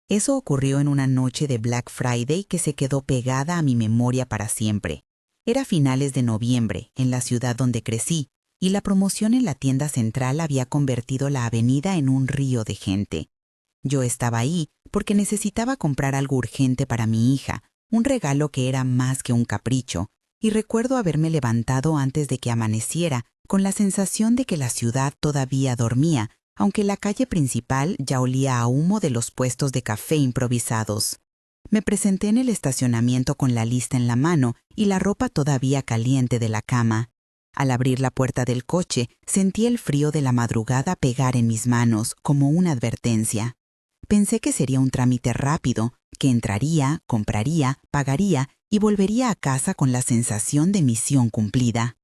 Eso ocurrió en una noche de Black Friday que se quedó pegada a mi memoria para siempre. Era finales de noviembre, en la ciudad donde crecí, y la promoción en la tienda central había convertido la avenida en un río de gente. Yo estaba ahí porque necesitaba comprar algo urgente para mi hija, un regalo que era más que un capricho, y recuerdo haberme levantado antes de que amaneciera, con la sensación de que la ciudad todavía dormía, aunque la calle principal ya olía a humo de los puestos de café improvisados. Me presenté en el estacionamiento con la lista en la mano y la ropa todavía caliente de la cama. Al abrir la puerta del coche, sentí el frío de la madrugada pegar en mis manos como una advertencia. Pensé que sería un trámite rápido, que entraría, compraría, pagaría y volvería a casa con la sensación de misión cumplida.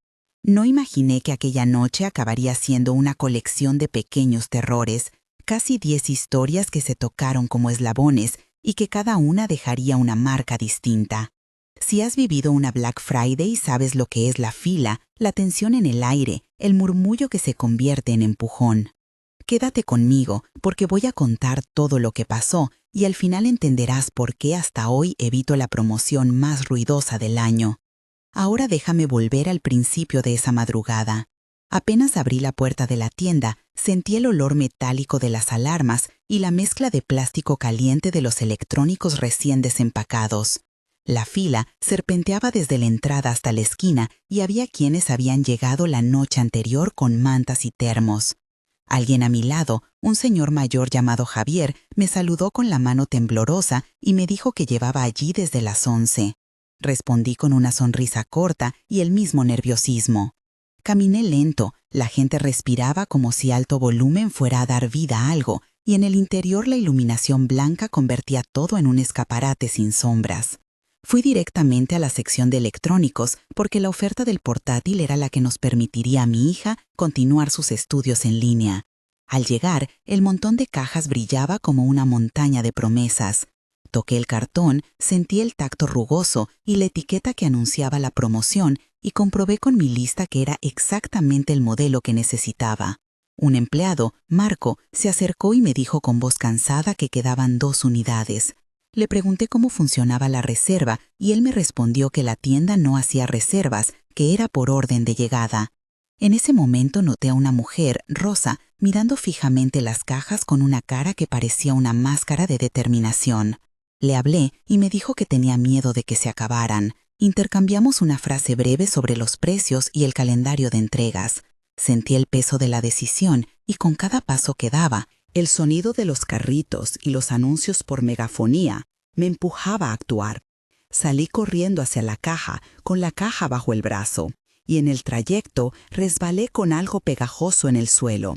No imaginé que aquella noche acabaría siendo una colección de pequeños terrores, casi 10 historias que se tocaron como eslabones y que cada una dejaría una marca distinta. Si has vivido una Black Friday, sabes lo que es la fila, la tensión en el aire, el murmullo que se convierte en empujón. Quédate conmigo, porque voy a contar todo lo que pasó y al final entenderás por qué hasta hoy evito la promoción más ruidosa del año. Ahora déjame volver al principio de esa madrugada. Apenas abrí la puerta de la tienda, sentí el olor metálico de las alarmas y la mezcla de plástico caliente de los electrónicos recién desempacados. La fila serpenteaba desde la entrada hasta la esquina y había quienes habían llegado la noche anterior con mantas y termos. Alguien a mi lado, un señor mayor llamado Javier, me saludó con la mano temblorosa y me dijo que llevaba allí desde las 11. Respondí con una sonrisa corta y el mismo nerviosismo. Caminé lento, la gente respiraba como si alto volumen fuera a dar vida a algo, y en el interior la iluminación blanca convertía todo en un escaparate sin sombras. Fui directamente a la sección de electrónicos porque la oferta del portátil era la que nos permitiría a mi hija continuar sus estudios en línea. Al llegar, el montón de cajas brillaba como una montaña de promesas. Toqué el cartón, sentí el tacto rugoso y la etiqueta que anunciaba la promoción y comprobé con mi lista que era exactamente el modelo que necesitaba. Un empleado, Marco, se acercó y me dijo con voz cansada que quedaban 2 unidades. Le pregunté cómo funcionaba la reserva y él me respondió que la tienda no hacía reservas, que era por orden de llegada. En ese momento noté a una mujer, Rosa, mirando fijamente las cajas con una cara que parecía una máscara de determinación. Le hablé y me dijo que tenía miedo de que se acabaran. Intercambiamos una frase breve sobre los precios y el calendario de entregas. Sentí el peso de la decisión y con cada paso que daba, el sonido de los carritos y los anuncios por megafonía me empujaba a actuar. Salí corriendo hacia la caja, con la caja bajo el brazo, y en el trayecto resbalé con algo pegajoso en el suelo.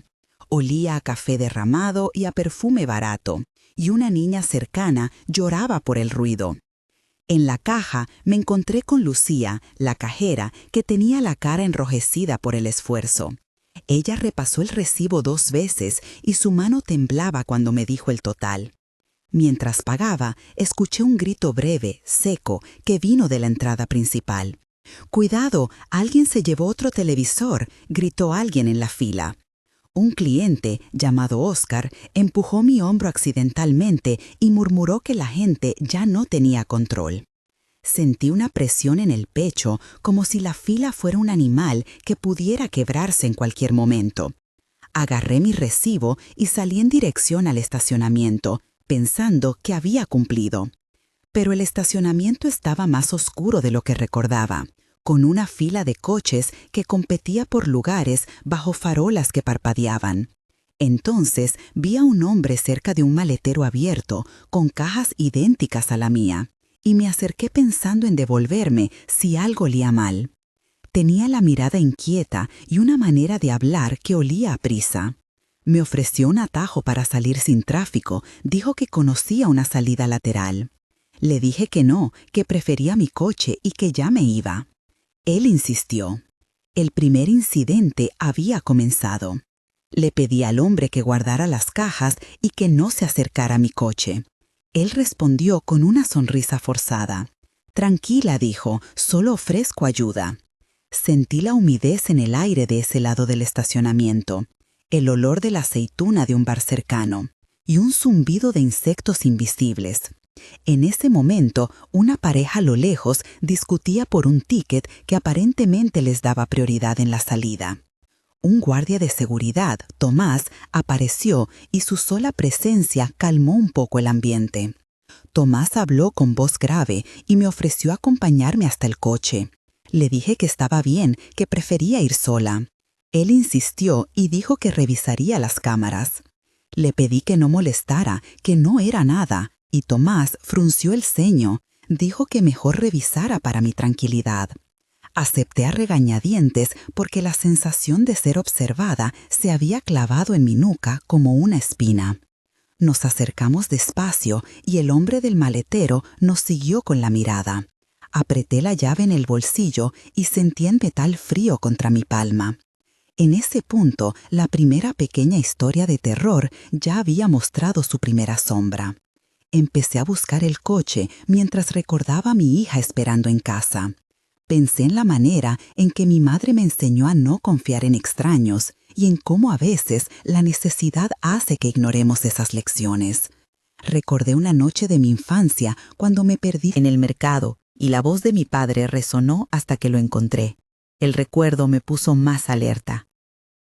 Olía a café derramado y a perfume barato, y una niña cercana lloraba por el ruido. En la caja me encontré con Lucía, la cajera, que tenía la cara enrojecida por el esfuerzo. Ella repasó el recibo 2 veces y su mano temblaba cuando me dijo el total. Mientras pagaba, escuché un grito breve, seco, que vino de la entrada principal. «¡Cuidado! ¡Alguien se llevó otro televisor!», gritó alguien en la fila. Un cliente, llamado Oscar, empujó mi hombro accidentalmente y murmuró que la gente ya no tenía control. Sentí una presión en el pecho, como si la fila fuera un animal que pudiera quebrarse en cualquier momento. Agarré mi recibo y salí en dirección al estacionamiento, pensando que había cumplido. Pero el estacionamiento estaba más oscuro de lo que recordaba, con una fila de coches que competía por lugares bajo farolas que parpadeaban. Entonces vi a un hombre cerca de un maletero abierto, con cajas idénticas a la mía, y me acerqué pensando en devolverme si algo olía mal. Tenía la mirada inquieta y una manera de hablar que olía a prisa. Me ofreció un atajo para salir sin tráfico, dijo que conocía una salida lateral. Le dije que no, que prefería mi coche y que ya me iba. Él insistió. El primer incidente había comenzado. Le pedí al hombre que guardara las cajas y que no se acercara a mi coche. Él respondió con una sonrisa forzada. «Tranquila», dijo, «solo ofrezco ayuda». Sentí la humedez en el aire de ese lado del estacionamiento, el olor de la aceituna de un bar cercano. y un zumbido de insectos invisibles. En ese momento, una pareja a lo lejos discutía por un ticket que aparentemente les daba prioridad en la salida. Un guardia de seguridad, Tomás, apareció y su sola presencia calmó un poco el ambiente. Tomás habló con voz grave y me ofreció acompañarme hasta el coche. Le dije que estaba bien, que prefería ir sola. Él insistió y dijo que revisaría las cámaras. Le pedí que no molestara, que no era nada, y Tomás frunció el ceño. Dijo que mejor revisara para mi tranquilidad. Acepté a regañadientes porque la sensación de ser observada se había clavado en mi nuca como una espina. Nos acercamos despacio y el hombre del maletero nos siguió con la mirada. Apreté la llave en el bolsillo y sentí el metal frío contra mi palma. En ese punto, la primera pequeña historia de terror ya había mostrado su primera sombra. Empecé a buscar el coche mientras recordaba a mi hija esperando en casa. Pensé en la manera en que mi madre me enseñó a no confiar en extraños y en cómo a veces la necesidad hace que ignoremos esas lecciones. Recordé una noche de mi infancia cuando me perdí en el mercado y la voz de mi padre resonó hasta que lo encontré. El recuerdo me puso más alerta.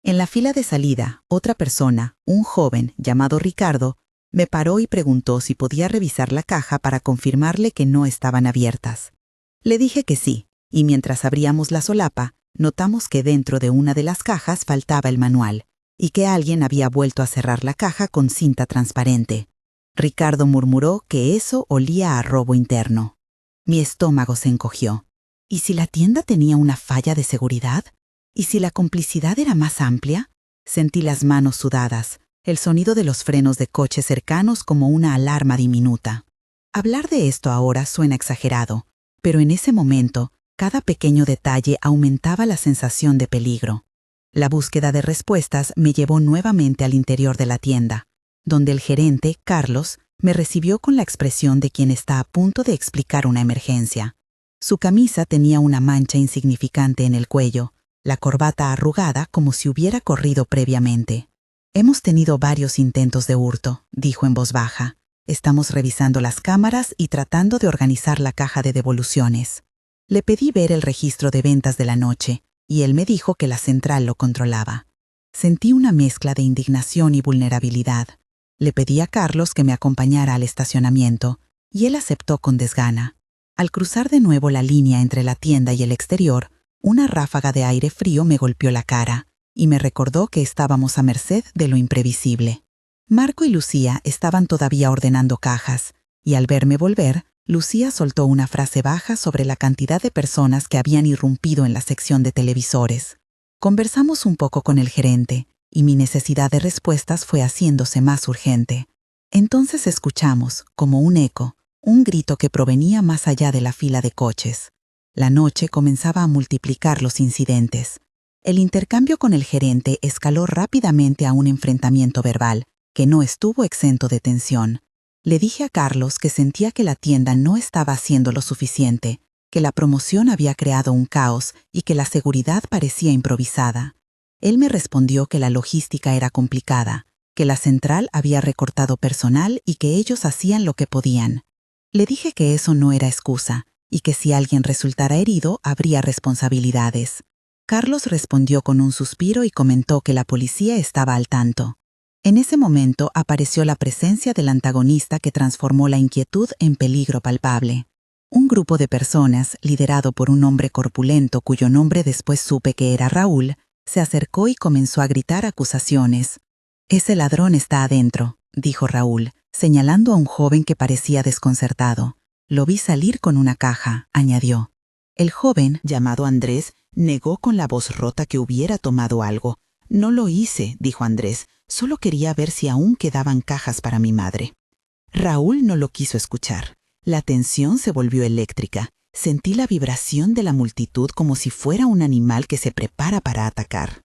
En la fila de salida, otra persona, un joven llamado Ricardo, me paró y preguntó si podía revisar la caja para confirmarle que no estaban abiertas. Le dije que sí. Y mientras abríamos la solapa, notamos que dentro de una de las cajas faltaba el manual y que alguien había vuelto a cerrar la caja con cinta transparente. Ricardo murmuró que eso olía a robo interno. Mi estómago se encogió. ¿Y si la tienda tenía una falla de seguridad? ¿Y si la complicidad era más amplia? Sentí las manos sudadas, el sonido de los frenos de coches cercanos como una alarma diminuta. Hablar de esto ahora suena exagerado, pero en ese momento, cada pequeño detalle aumentaba la sensación de peligro. La búsqueda de respuestas me llevó nuevamente al interior de la tienda, donde el gerente, Carlos, me recibió con la expresión de quien está a punto de explicar una emergencia. Su camisa tenía una mancha insignificante en el cuello, la corbata arrugada como si hubiera corrido previamente. «Hemos tenido varios intentos de hurto», dijo en voz baja. «Estamos revisando las cámaras y tratando de organizar la caja de devoluciones». Le pedí ver el registro de ventas de la noche, y él me dijo que la central lo controlaba. Sentí una mezcla de indignación y vulnerabilidad. Le pedí a Carlos que me acompañara al estacionamiento, y él aceptó con desgana. Al cruzar de nuevo la línea entre la tienda y el exterior, una ráfaga de aire frío me golpeó la cara, y me recordó que estábamos a merced de lo imprevisible. Marco y Lucía estaban todavía ordenando cajas, y al verme volver, Lucía soltó una frase baja sobre la cantidad de personas que habían irrumpido en la sección de televisores. Conversamos un poco con el gerente, y mi necesidad de respuestas fue haciéndose más urgente. Entonces escuchamos, como un eco, un grito que provenía más allá de la fila de coches. La noche comenzaba a multiplicar los incidentes. El intercambio con el gerente escaló rápidamente a un enfrentamiento verbal, que no estuvo exento de tensión. Le dije a Carlos que sentía que la tienda no estaba haciendo lo suficiente, que la promoción había creado un caos y que la seguridad parecía improvisada. Él me respondió que la logística era complicada, que la central había recortado personal y que ellos hacían lo que podían. Le dije que eso no era excusa y que si alguien resultara herido habría responsabilidades. Carlos respondió con un suspiro y comentó que la policía estaba al tanto. En ese momento apareció la presencia del antagonista que transformó la inquietud en peligro palpable. Un grupo de personas, liderado por un hombre corpulento cuyo nombre después supe que era Raúl, se acercó y comenzó a gritar acusaciones. «Ese ladrón está adentro», dijo Raúl, señalando a un joven que parecía desconcertado. «Lo vi salir con una caja», añadió. El joven, llamado Andrés, negó con la voz rota que hubiera tomado algo. «No lo hice», dijo Andrés. «Solo quería ver si aún quedaban cajas para mi madre». Raúl no lo quiso escuchar. La tensión se volvió eléctrica. Sentí la vibración de la multitud como si fuera un animal que se prepara para atacar.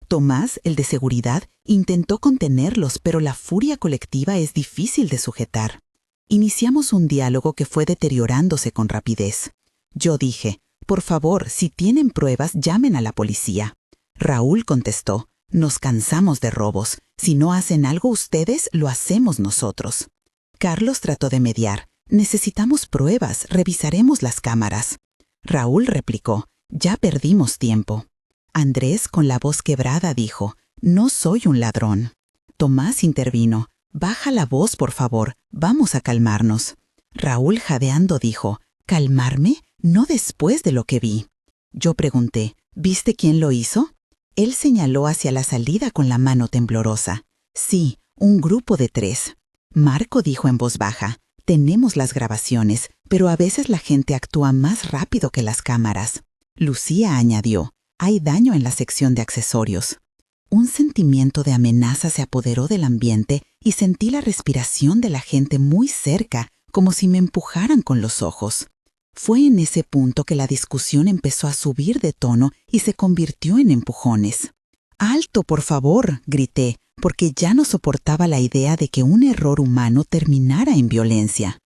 Tomás, el de seguridad, intentó contenerlos, pero la furia colectiva es difícil de sujetar. Iniciamos un diálogo que fue deteriorándose con rapidez. Yo dije, «Por favor, si tienen pruebas, llamen a la policía». Raúl contestó, Nos cansamos de robos. Si no hacen algo ustedes, lo hacemos nosotros. Carlos trató de mediar. Necesitamos pruebas, revisaremos las cámaras. Raúl replicó, ya perdimos tiempo. Andrés, con la voz quebrada, dijo, no soy un ladrón. Tomás intervino, baja la voz, por favor, vamos a calmarnos. Raúl, jadeando, dijo, ¿calmarme? No después de lo que vi. Yo pregunté, ¿viste quién lo hizo? Él señaló hacia la salida con la mano temblorosa. Sí, un grupo de 3. Marco dijo en voz baja, tenemos las grabaciones, pero a veces la gente actúa más rápido que las cámaras. Lucía añadió, hay daño en la sección de accesorios. Un sentimiento de amenaza se apoderó del ambiente y sentí la respiración de la gente muy cerca, como si me empujaran con los ojos. Fue en ese punto que la discusión empezó a subir de tono y se convirtió en empujones. «¡Alto, por favor!», grité, porque ya no soportaba la idea de que un error humano terminara en violencia.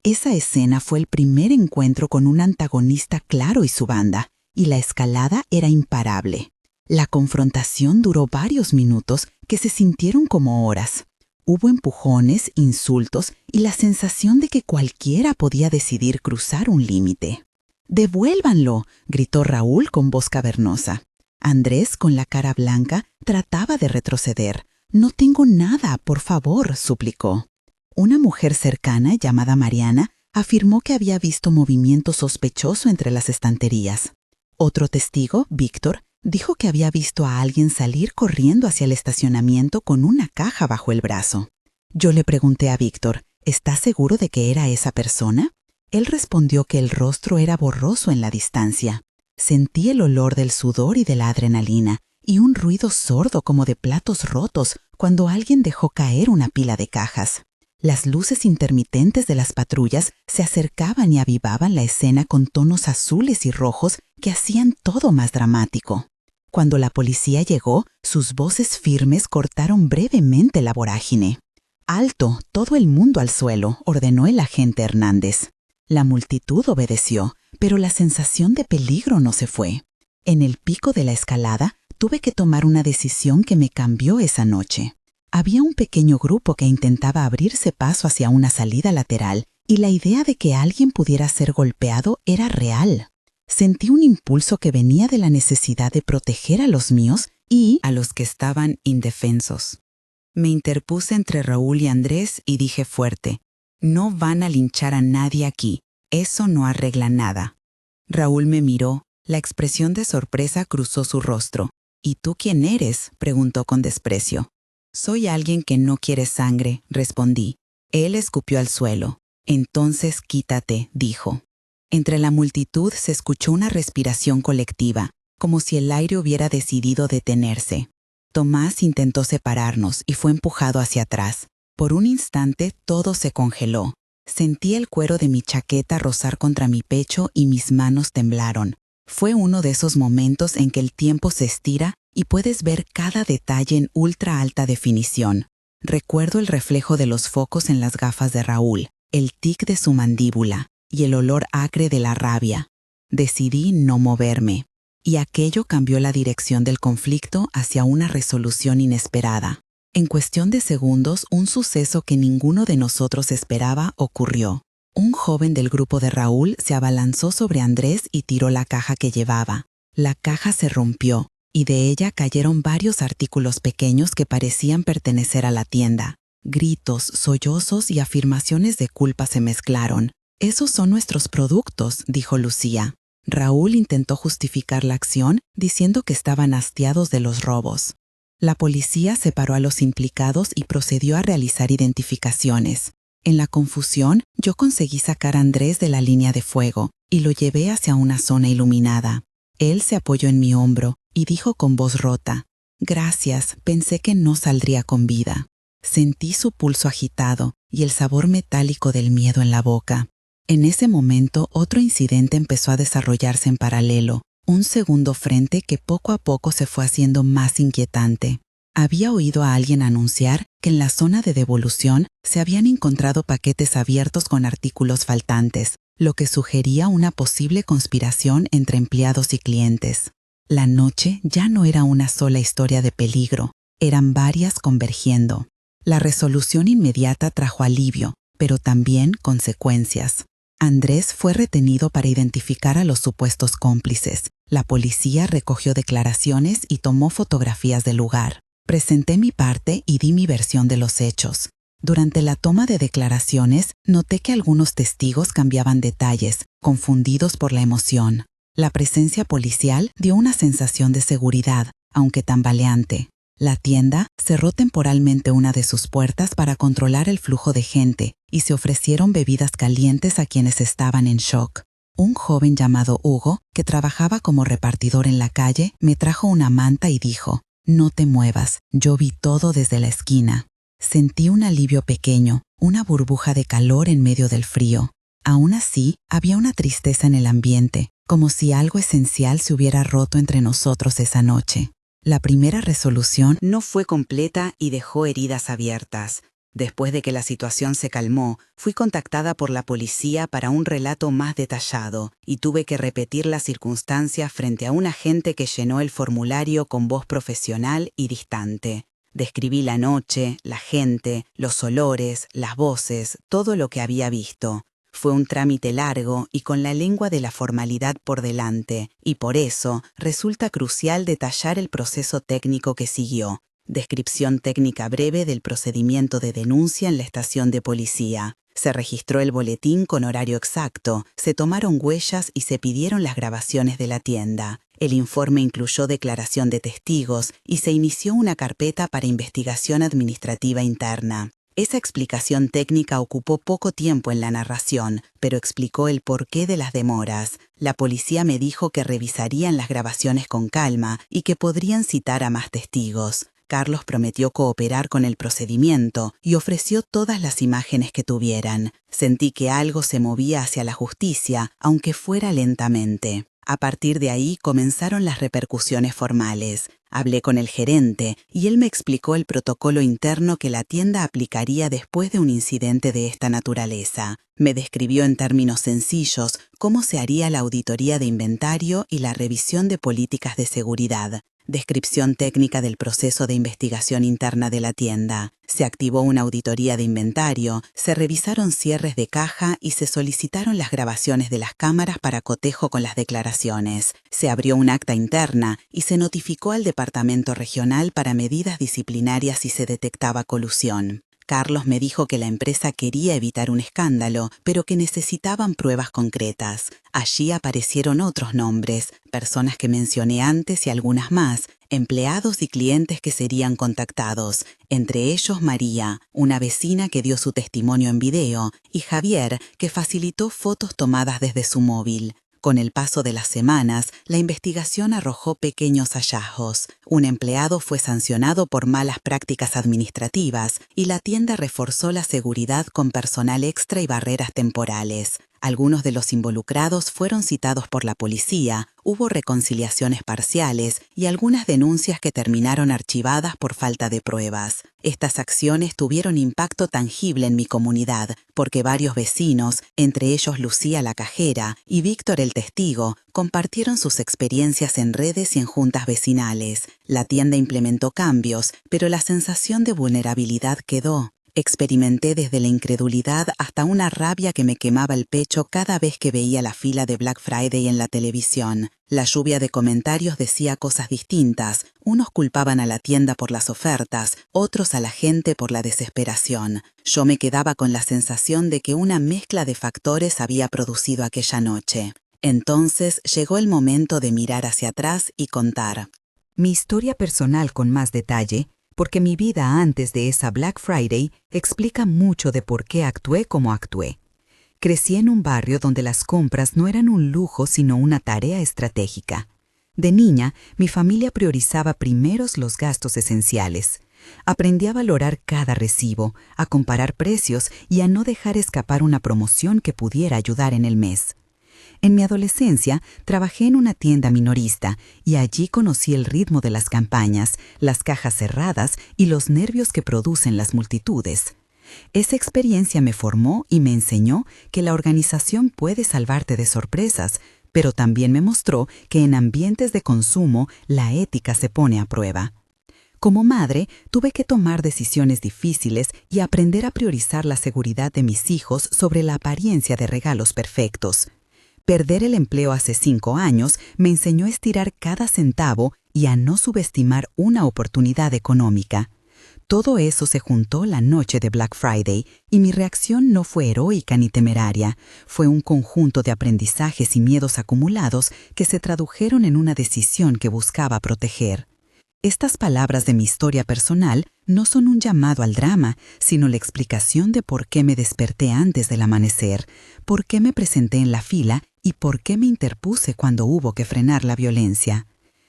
Esa escena fue el primer encuentro con un antagonista claro y su banda, y la escalada era imparable. La confrontación duró varios minutos que se sintieron como horas. Hubo empujones, insultos y la sensación de que cualquiera podía decidir cruzar un límite. «¡Devuélvanlo!», gritó Raúl con voz cavernosa. Andrés, con la cara blanca, trataba de retroceder. «No tengo nada, por favor», suplicó. Una mujer cercana, llamada Mariana, afirmó que había visto movimiento sospechoso entre las estanterías. Otro testigo, Víctor, dijo que había visto a alguien salir corriendo hacia el estacionamiento con una caja bajo el brazo. Yo le pregunté a Víctor, ¿estás seguro de que era esa persona? Él respondió que el rostro era borroso en la distancia. Sentí el olor del sudor y de la adrenalina, y un ruido sordo como de platos rotos cuando alguien dejó caer una pila de cajas. Las luces intermitentes de las patrullas se acercaban y avivaban la escena con tonos azules y rojos que hacían todo más dramático. Cuando la policía llegó, sus voces firmes cortaron brevemente la vorágine. «¡Alto! ¡Todo el mundo al suelo!», ordenó el agente Hernández. La multitud obedeció, pero la sensación de peligro no se fue. En el pico de la escalada, tuve que tomar una decisión que me cambió esa noche. Había un pequeño grupo que intentaba abrirse paso hacia una salida lateral y la idea de que alguien pudiera ser golpeado era real. Sentí un impulso que venía de la necesidad de proteger a los míos y a los que estaban indefensos. Me interpuse entre Raúl y Andrés y dije fuerte, «No van a linchar a nadie aquí, eso no arregla nada». Raúl me miró, la expresión de sorpresa cruzó su rostro. «¿Y tú quién eres?», preguntó con desprecio. «Soy alguien que no quiere sangre», respondí. Él escupió al suelo. «Entonces quítate», dijo. Entre la multitud se escuchó una respiración colectiva, como si el aire hubiera decidido detenerse. Tomás intentó separarnos y fue empujado hacia atrás. Por un instante todo se congeló. Sentí el cuero de mi chaqueta rozar contra mi pecho y mis manos temblaron. Fue uno de esos momentos en que el tiempo se estira y puedes ver cada detalle en ultra alta definición. Recuerdo el reflejo de los focos en las gafas de Raúl, el tic de su mandíbula y el olor acre de la rabia. Decidí no moverme, y aquello cambió la dirección del conflicto hacia una resolución inesperada. En cuestión de segundos, un suceso que ninguno de nosotros esperaba ocurrió. Un joven del grupo de Raúl se abalanzó sobre Andrés y tiró la caja que llevaba. La caja se rompió, y de ella cayeron varios artículos pequeños que parecían pertenecer a la tienda. Gritos, sollozos y afirmaciones de culpa se mezclaron. «Esos son nuestros productos», dijo Lucía. Raúl intentó justificar la acción diciendo que estaban hastiados de los robos. La policía separó a los implicados y procedió a realizar identificaciones. En la confusión, yo conseguí sacar a Andrés de la línea de fuego y lo llevé hacia una zona iluminada. Él se apoyó en mi hombro y dijo con voz rota, «Gracias, pensé que no saldría con vida». Sentí su pulso agitado y el sabor metálico del miedo en la boca. En ese momento, otro incidente empezó a desarrollarse en paralelo, un segundo frente que poco a poco se fue haciendo más inquietante. Había oído a alguien anunciar que en la zona de devolución se habían encontrado paquetes abiertos con artículos faltantes, lo que sugería una posible conspiración entre empleados y clientes. La noche ya no era una sola historia de peligro, eran varias convergiendo. La resolución inmediata trajo alivio, pero también consecuencias. Andrés fue retenido para identificar a los supuestos cómplices. La policía recogió declaraciones y tomó fotografías del lugar. Presenté mi parte y di mi versión de los hechos. Durante la toma de declaraciones, noté que algunos testigos cambiaban detalles, confundidos por la emoción. La presencia policial dio una sensación de seguridad, aunque tambaleante. La tienda cerró temporalmente una de sus puertas para controlar el flujo de gente y se ofrecieron bebidas calientes a quienes estaban en shock. Un joven llamado Hugo, que trabajaba como repartidor en la calle, me trajo una manta y dijo: «No te muevas, yo vi todo desde la esquina». Sentí un alivio pequeño, una burbuja de calor en medio del frío. Aún así, había una tristeza en el ambiente, como si algo esencial se hubiera roto entre nosotros esa noche. La primera resolución no fue completa y dejó heridas abiertas. Después de que la situación se calmó, fui contactada por la policía para un relato más detallado y tuve que repetir las circunstancias frente a un agente que llenó el formulario con voz profesional y distante. Describí la noche, la gente, los olores, las voces, todo lo que había visto. Fue un trámite largo y con la lengua de la formalidad por delante, y por eso resulta crucial detallar el proceso técnico que siguió. Descripción técnica breve del procedimiento de denuncia en la estación de policía. Se registró el boletín con horario exacto, se tomaron huellas y se pidieron las grabaciones de la tienda. El informe incluyó declaración de testigos y se inició una carpeta para investigación administrativa interna. Esa explicación técnica ocupó poco tiempo en la narración, pero explicó el porqué de las demoras. La policía me dijo que revisarían las grabaciones con calma y que podrían citar a más testigos. Carlos prometió cooperar con el procedimiento y ofreció todas las imágenes que tuvieran. Sentí que algo se movía hacia la justicia, aunque fuera lentamente. A partir de ahí comenzaron las repercusiones formales. Hablé con el gerente y él me explicó el protocolo interno que la tienda aplicaría después de un incidente de esta naturaleza. Me describió en términos sencillos cómo se haría la auditoría de inventario y la revisión de políticas de seguridad. Descripción técnica del proceso de investigación interna de la tienda. Se activó una auditoría de inventario, se revisaron cierres de caja y se solicitaron las grabaciones de las cámaras para cotejo con las declaraciones. Se abrió un acta interna y se notificó al departamento regional para medidas disciplinarias si se detectaba colusión. Carlos me dijo que la empresa quería evitar un escándalo, pero que necesitaban pruebas concretas. Allí aparecieron otros nombres, personas que mencioné antes y algunas más, empleados y clientes que serían contactados, entre ellos María, una vecina que dio su testimonio en video, y Javier, que facilitó fotos tomadas desde su móvil. Con el paso de las semanas, la investigación arrojó pequeños hallazgos. Un empleado fue sancionado por malas prácticas administrativas y la tienda reforzó la seguridad con personal extra y barreras temporales. Algunos de los involucrados fueron citados por la policía, hubo reconciliaciones parciales y algunas denuncias que terminaron archivadas por falta de pruebas. Estas acciones tuvieron impacto tangible en mi comunidad, porque varios vecinos, entre ellos Lucía la cajera y Víctor el testigo, compartieron sus experiencias en redes y en juntas vecinales. La tienda implementó cambios, pero la sensación de vulnerabilidad quedó. Experimenté desde la incredulidad hasta una rabia que me quemaba el pecho cada vez que veía la fila de Black Friday en la televisión. La lluvia de comentarios decía cosas distintas. Unos culpaban a la tienda por las ofertas, otros a la gente por la desesperación. Yo me quedaba con la sensación de que una mezcla de factores había producido aquella noche. Entonces llegó el momento de mirar hacia atrás y contar mi historia personal con más detalle, porque mi vida antes de esa Black Friday explica mucho de por qué actué como actué. Crecí en un barrio donde las compras no eran un lujo sino una tarea estratégica. De niña, mi familia priorizaba primeros los gastos esenciales. Aprendí a valorar cada recibo, a comparar precios y a no dejar escapar una promoción que pudiera ayudar en el mes. En mi adolescencia, trabajé en una tienda minorista y allí conocí el ritmo de las campañas, las cajas cerradas y los nervios que producen las multitudes. Esa experiencia me formó y me enseñó que la organización puede salvarte de sorpresas, pero también me mostró que en ambientes de consumo la ética se pone a prueba. Como madre, tuve que tomar decisiones difíciles y aprender a priorizar la seguridad de mis hijos sobre la apariencia de regalos perfectos. Perder el empleo hace 5 años me enseñó a estirar cada centavo y a no subestimar una oportunidad económica. Todo eso se juntó la noche de Black Friday y mi reacción no fue heroica ni temeraria, fue un conjunto de aprendizajes y miedos acumulados que se tradujeron en una decisión que buscaba proteger. Estas palabras de mi historia personal no son un llamado al drama, sino la explicación de por qué me desperté antes del amanecer, por qué me presenté en la fila y por qué me interpuse cuando hubo que frenar la violencia.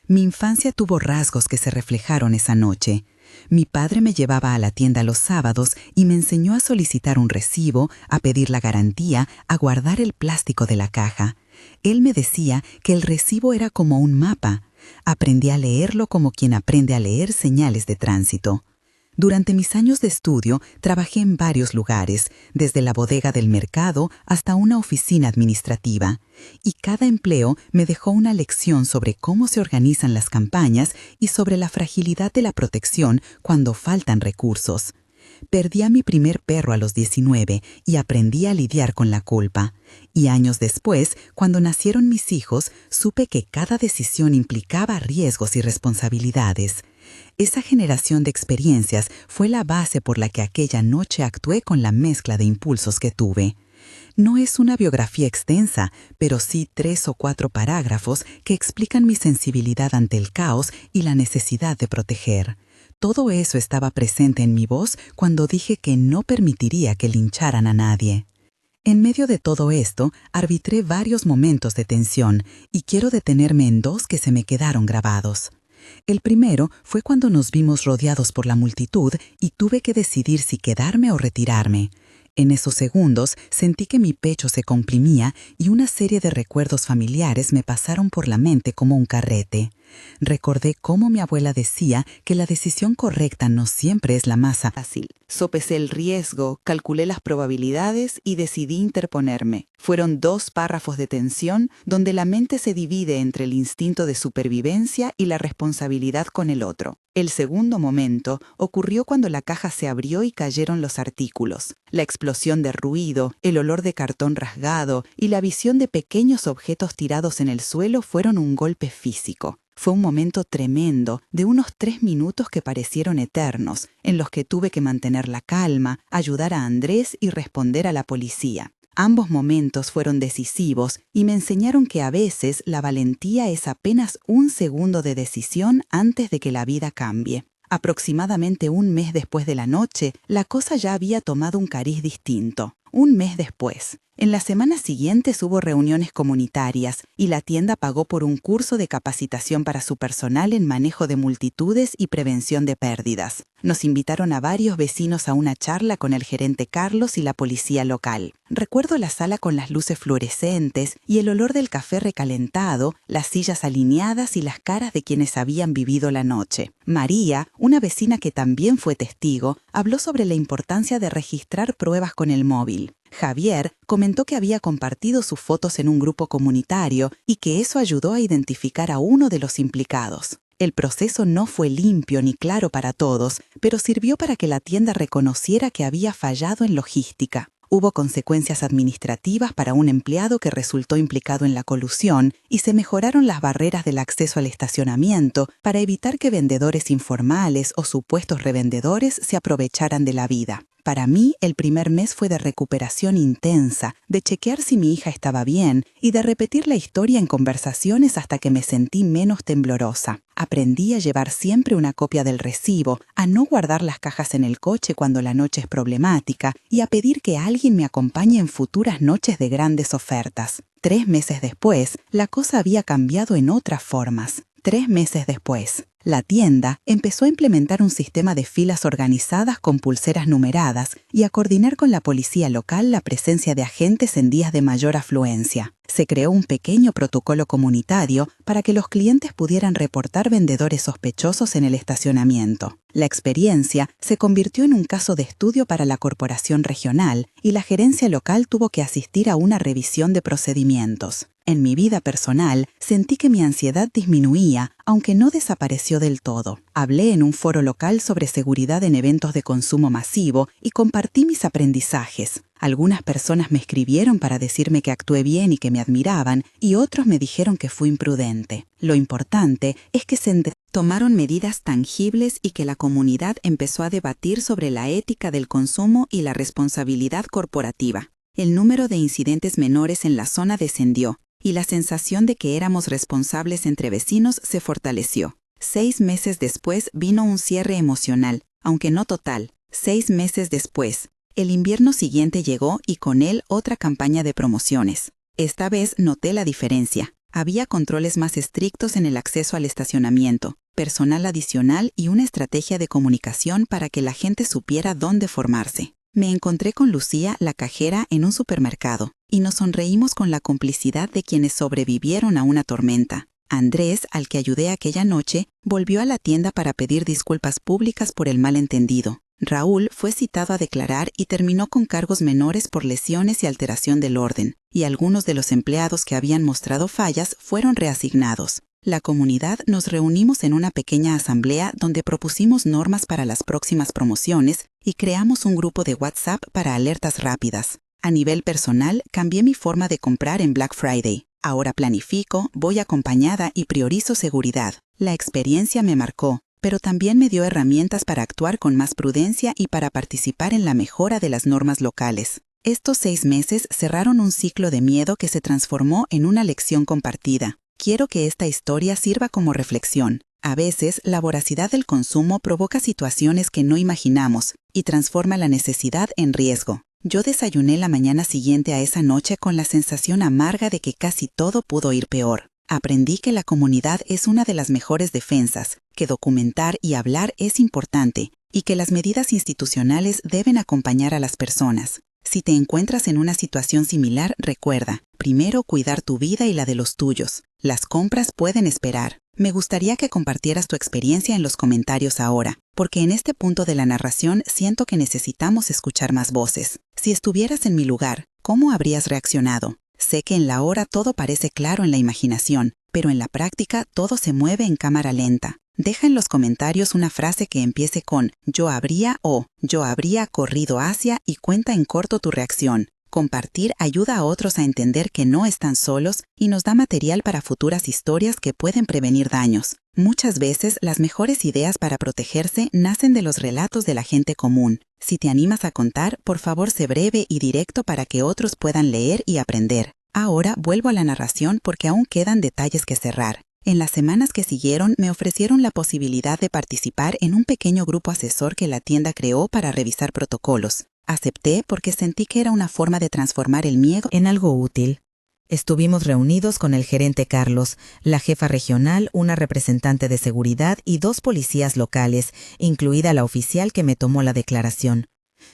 Mi infancia tuvo rasgos que se reflejaron esa noche. Mi padre me llevaba a la tienda los sábados y me enseñó a solicitar un recibo, a pedir la garantía, a guardar el plástico de la caja. Él me decía que el recibo era como un mapa. Aprendí a leerlo como quien aprende a leer señales de tránsito. Durante mis años de estudio, trabajé en varios lugares, desde la bodega del mercado hasta una oficina administrativa, y cada empleo me dejó una lección sobre cómo se organizan las campañas y sobre la fragilidad de la protección cuando faltan recursos. Perdí a mi primer perro a los 19 y aprendí a lidiar con la culpa. Y años después, cuando nacieron mis hijos, supe que cada decisión implicaba riesgos y responsabilidades. Esa generación de experiencias fue la base por la que aquella noche actué con la mezcla de impulsos que tuve. No es una biografía extensa, pero sí 3 o 4 parágrafos que explican mi sensibilidad ante el caos y la necesidad de proteger. Todo eso estaba presente en mi voz cuando dije que no permitiría que lincharan a nadie. En medio de todo esto, arbitré varios momentos de tensión y quiero detenerme en 2 que se me quedaron grabados. El primero fue cuando nos vimos rodeados por la multitud y tuve que decidir si quedarme o retirarme. En esos segundos sentí que mi pecho se comprimía y una serie de recuerdos familiares me pasaron por la mente como un carrete. Recordé cómo mi abuela decía que la decisión correcta no siempre es la más fácil. Sopesé el riesgo, calculé las probabilidades y decidí interponerme. Fueron 2 párrafos de tensión donde la mente se divide entre el instinto de supervivencia y la responsabilidad con el otro. El segundo momento ocurrió cuando la caja se abrió y cayeron los artículos. La explosión de ruido, el olor de cartón rasgado y la visión de pequeños objetos tirados en el suelo fueron un golpe físico. Fue un momento tremendo, de unos 3 minutos que parecieron eternos, en los que tuve que mantener la calma, ayudar a Andrés y responder a la policía. Ambos momentos fueron decisivos y me enseñaron que a veces la valentía es apenas un segundo de decisión antes de que la vida cambie. Aproximadamente un mes después de la noche, la cosa ya había tomado un cariz distinto. Un mes después. En las semanas siguientes hubo reuniones comunitarias y la tienda pagó por un curso de capacitación para su personal en manejo de multitudes y prevención de pérdidas. Nos invitaron a varios vecinos a una charla con el gerente Carlos y la policía local. Recuerdo la sala con las luces fluorescentes y el olor del café recalentado, las sillas alineadas y las caras de quienes habían vivido la noche. María, una vecina que también fue testigo, habló sobre la importancia de registrar pruebas con el móvil. Javier comentó que había compartido sus fotos en un grupo comunitario y que eso ayudó a identificar a uno de los implicados. El proceso no fue limpio ni claro para todos, pero sirvió para que la tienda reconociera que había fallado en logística. Hubo consecuencias administrativas para un empleado que resultó implicado en la colusión y se mejoraron las barreras del acceso al estacionamiento para evitar que vendedores informales o supuestos revendedores se aprovecharan de la vida. Para mí, el primer mes fue de recuperación intensa, de chequear si mi hija estaba bien y de repetir la historia en conversaciones hasta que me sentí menos temblorosa. Aprendí a llevar siempre una copia del recibo, a no guardar las cajas en el coche cuando la noche es problemática y a pedir que alguien me acompañe en futuras noches de grandes ofertas. 3 meses después, la cosa había cambiado en otras formas. 3 meses después, la tienda empezó a implementar un sistema de filas organizadas con pulseras numeradas y a coordinar con la policía local la presencia de agentes en días de mayor afluencia. Se creó un pequeño protocolo comunitario para que los clientes pudieran reportar vendedores sospechosos en el estacionamiento. La experiencia se convirtió en un caso de estudio para la corporación regional y la gerencia local tuvo que asistir a una revisión de procedimientos. En mi vida personal, sentí que mi ansiedad disminuía, aunque no desapareció del todo. Hablé en un foro local sobre seguridad en eventos de consumo masivo y compartí mis aprendizajes. Algunas personas me escribieron para decirme que actué bien y que me admiraban, y otros me dijeron que fui imprudente. Lo importante es que se tomaron medidas tangibles y que la comunidad empezó a debatir sobre la ética del consumo y la responsabilidad corporativa. El número de incidentes menores en la zona descendió, y la sensación de que éramos responsables entre vecinos se fortaleció. 6 meses después vino un cierre emocional, aunque no total. 6 meses después, el invierno siguiente llegó y con él otra campaña de promociones. Esta vez noté la diferencia. Había controles más estrictos en el acceso al estacionamiento, personal adicional y una estrategia de comunicación para que la gente supiera dónde formarse. Me encontré con Lucía, la cajera, en un supermercado, y nos sonreímos con la complicidad de quienes sobrevivieron a una tormenta. Andrés, al que ayudé aquella noche, volvió a la tienda para pedir disculpas públicas por el malentendido. Raúl fue citado a declarar y terminó con cargos menores por lesiones y alteración del orden, y algunos de los empleados que habían mostrado fallas fueron reasignados. La comunidad nos reunimos en una pequeña asamblea donde propusimos normas para las próximas promociones y creamos un grupo de WhatsApp para alertas rápidas. A nivel personal, cambié mi forma de comprar en Black Friday. Ahora planifico, voy acompañada y priorizo seguridad. La experiencia me marcó, pero también me dio herramientas para actuar con más prudencia y para participar en la mejora de las normas locales. Estos 6 meses cerraron un ciclo de miedo que se transformó en una lección compartida. Quiero que esta historia sirva como reflexión. A veces, la voracidad del consumo provoca situaciones que no imaginamos y transforma la necesidad en riesgo. Yo desayuné la mañana siguiente a esa noche con la sensación amarga de que casi todo pudo ir peor. Aprendí que la comunidad es una de las mejores defensas, que documentar y hablar es importante y que las medidas institucionales deben acompañar a las personas. Si te encuentras en una situación similar, recuerda, primero cuidar tu vida y la de los tuyos. Las compras pueden esperar. Me gustaría que compartieras tu experiencia en los comentarios ahora, porque en este punto de la narración siento que necesitamos escuchar más voces. Si estuvieras en mi lugar, ¿cómo habrías reaccionado? Sé que en la hora todo parece claro en la imaginación, pero en la práctica todo se mueve en cámara lenta. Deja en los comentarios una frase que empiece con yo habría o yo habría corrido hacia y cuenta en corto tu reacción. Compartir ayuda a otros a entender que no están solos y nos da material para futuras historias que pueden prevenir daños. Muchas veces las mejores ideas para protegerse nacen de los relatos de la gente común. Si te animas a contar, por favor sé breve y directo para que otros puedan leer y aprender. Ahora vuelvo a la narración porque aún quedan detalles que cerrar. En las semanas que siguieron me ofrecieron la posibilidad de participar en un pequeño grupo asesor que la tienda creó para revisar protocolos. Acepté porque sentí que era una forma de transformar el miedo en algo útil. Estuvimos reunidos con el gerente Carlos, la jefa regional, una representante de seguridad y 2 policías locales, incluida la oficial que me tomó la declaración.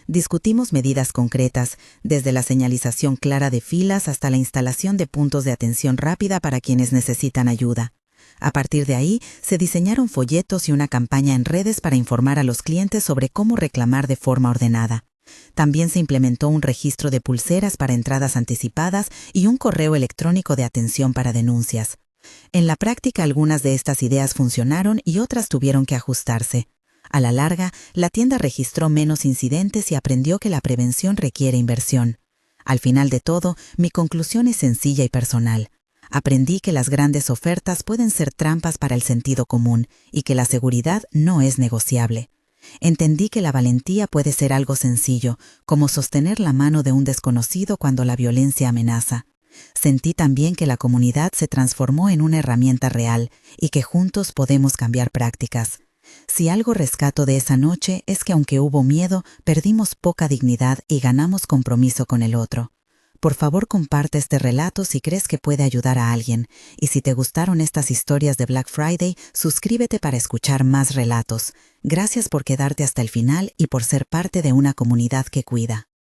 Discutimos medidas concretas, desde la señalización clara de filas hasta la instalación de puntos de atención rápida para quienes necesitan ayuda. A partir de ahí, se diseñaron folletos y una campaña en redes para informar a los clientes sobre cómo reclamar de forma ordenada. También se implementó un registro de pulseras para entradas anticipadas y un correo electrónico de atención para denuncias. En la práctica, algunas de estas ideas funcionaron y otras tuvieron que ajustarse. A la larga, la tienda registró menos incidentes y aprendió que la prevención requiere inversión. Al final de todo, mi conclusión es sencilla y personal. Aprendí que las grandes ofertas pueden ser trampas para el sentido común y que la seguridad no es negociable. Entendí que la valentía puede ser algo sencillo, como sostener la mano de un desconocido cuando la violencia amenaza. Sentí también que la comunidad se transformó en una herramienta real y que juntos podemos cambiar prácticas. Si algo rescato de esa noche es que aunque hubo miedo, perdimos poca dignidad y ganamos compromiso con el otro. Por favor, comparte este relato si crees que puede ayudar a alguien. Y si te gustaron estas historias de Black Friday, suscríbete para escuchar más relatos. Gracias por quedarte hasta el final y por ser parte de una comunidad que cuida.